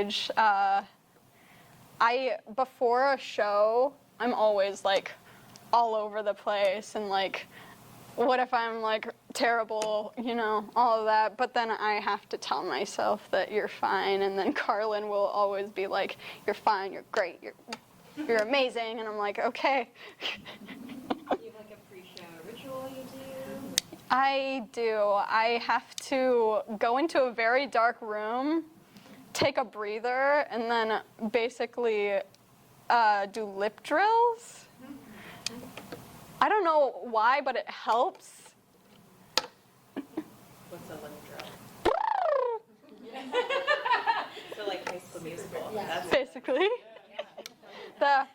stage. Before a show, I'm always like all over the place and like, what if I'm like terrible, you know, all of that. But then I have to tell myself that you're fine, and then Carlin will always be like, you're fine, you're great, you're amazing, and I'm like, okay. Do you have like a pre-show ritual you do? I do. I have to go into a very dark room, take a breather, and then basically do lip drills. I don't know why, but it helps. What's a lip drill? So like High School Musical. Yeah. That's Basically. The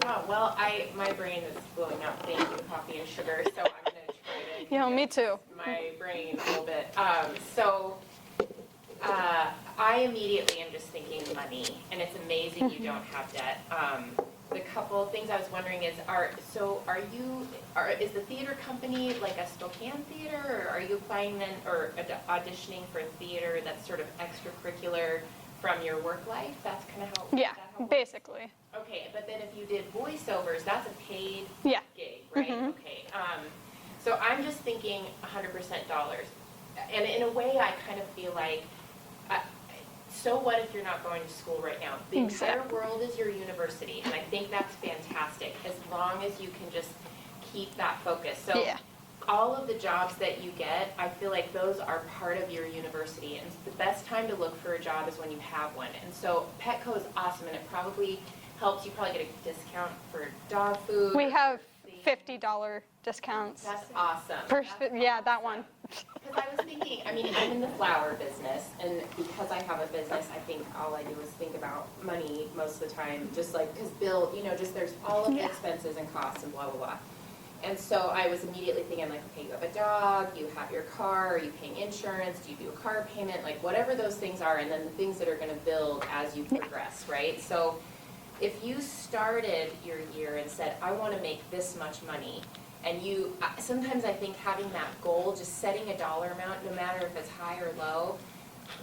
Oh, well, my brain is blowing up. Thank you, coffee and sugar. So I'm gonna try to. You know, me too. My brain a little bit. I immediately am just thinking money, and it's amazing you don't have debt. The couple things I was wondering is, is the theater company like a Spokane theater, or are you applying then, or auditioning for a theater that's sort of extracurricular from your work life? That's kind of how. Yeah, is that how it works? basically. Okay, but then if you did voiceovers, that's a paid Yeah. gig, right? Mhm. Okay. So I'm just thinking 100% dollars, and in a way, I kind of feel like. So what if you're not going to school right now? The entire world is your university, and I think that's fantastic as long as you can just keep that focus. So all of the jobs that you get, I feel like those are part of your university, and the best time to look for a job is when you have one. And so Petco is awesome, and it probably helps. You probably get a discount for dog food. We have $50 discounts. That's awesome. That one. Because I was thinking, I mean, I'm in the flower business, and because I have a business, I think all I do is think about money most of the time, just like, because Bill, you know, just there's all of the expenses and costs and blah, blah, blah. And so I was immediately thinking, like, okay, you have a dog, you have your car, are you paying insurance, do you do a car payment, like whatever those things are, and then the things that are going to build as you progress, right? So if you started your year and said, I want to make this much money, and sometimes I think having that goal, just setting a dollar amount, no matter if it's high or low,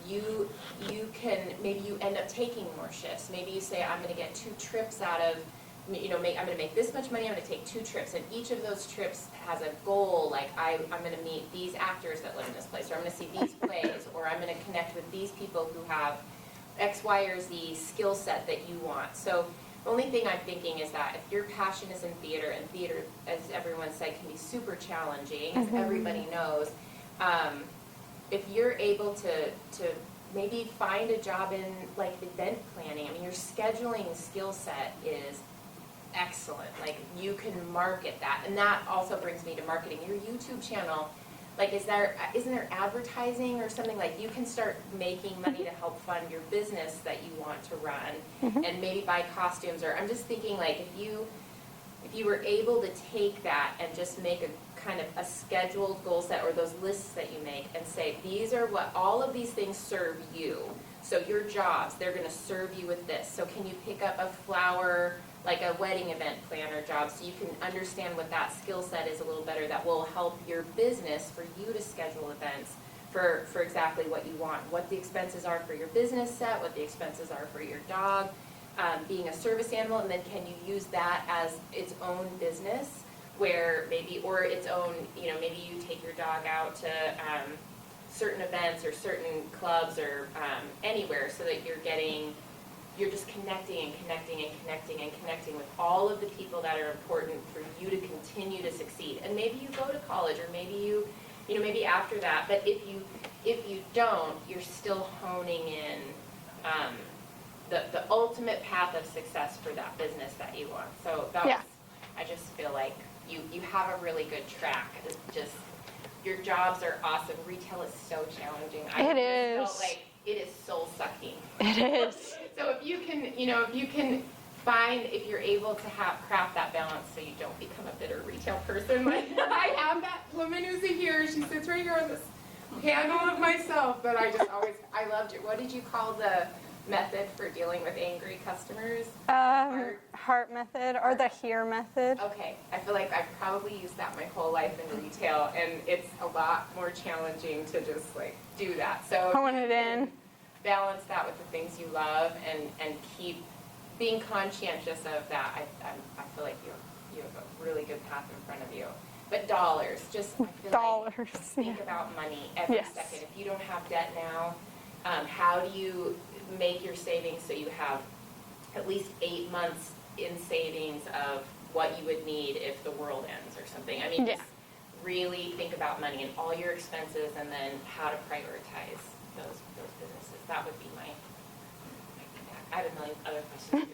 you can, maybe you end up taking more shifts. Maybe you say, I'm going to get 2 trips out of, you know, I'm going to make this much money, I'm going to take 2 trips, and each of those trips has a goal, like I'm going to meet these actors that live in this place, or I'm going to see these plays, or I'm going to connect with these people who have X, Y, or Z skill set that you want. So the only thing I'm thinking is that if your passion is in theater, and theater, as everyone said, can be super challenging, as everybody knows, if you're able to maybe find a job in like event planning, I mean, your scheduling skill set is excellent. Like, you can market that, and that also brings me to marketing your YouTube channel. Like, isn't there advertising or something, like you can start making money to help fund your business that you want to run, and maybe buy costumes, or I'm just thinking, like, if you were able to take that and just make a kind of a scheduled goal set, or those lists that you make, and say, these are what all of these things serve you. So your jobs, they're going to serve you with this. So can you pick up a flower, like a wedding event planner job, so you can understand what that skill set is a little better, that will help your business, for you to schedule events for exactly what you want, what the expenses are for your business set, what the expenses are for your dog, being a service animal, and then can you use that as its own business, where maybe, or its own, you know, maybe you take your dog out to certain events or certain clubs or anywhere, so that you're just connecting and connecting and connecting and connecting with all of the people that are important for you to continue to succeed. And maybe you go to college, or maybe you know, maybe after that, but if you don't, you're still honing in the ultimate path of success for that business that you want. So that was, I just feel like you have a really good track. It's just, your jobs are awesome. Retail is so challenging. It is. Felt like it is soul sucking. It is. So if you can find, if you're able to craft that balance, so you don't become a bitter retail person. Like, I have that woman who's here. She sits right here on this panel of myself, but I loved it. What did you call the method for dealing with angry customers? Heart method or the hear method. Okay, I feel like I've probably used that my whole life in retail, and it's a lot more challenging to just like do that. So Hone it in. balance that with the things you love, and keep being conscientious of that. I feel like you have a really good path in front of you. But dollars, just I feel Dollars. like think about money every Yes. second. If you don't have debt now, how do you make your savings so you have at least 8 months in savings of what you would need if the world ends or something? I mean, Yeah. just really think about money and all your expenses, and then how to prioritize those businesses. That would be my feedback. I have a million other questions.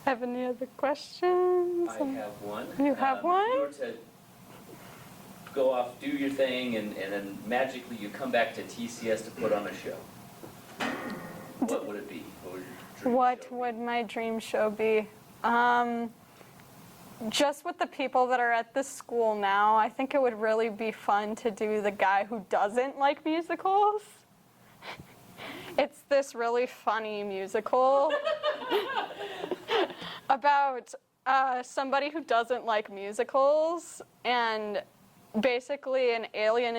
Have any other questions? I have one. You have one? If you were to go off, do your thing, and then magically you come back to TCS to put on a show, what would it be? What would your dream What show would my dream show be? Just with the people that are at this school now, I think it would really be fun to do the guy who doesn't like musicals. It's this really funny musical about somebody who doesn't like musicals, and basically an alien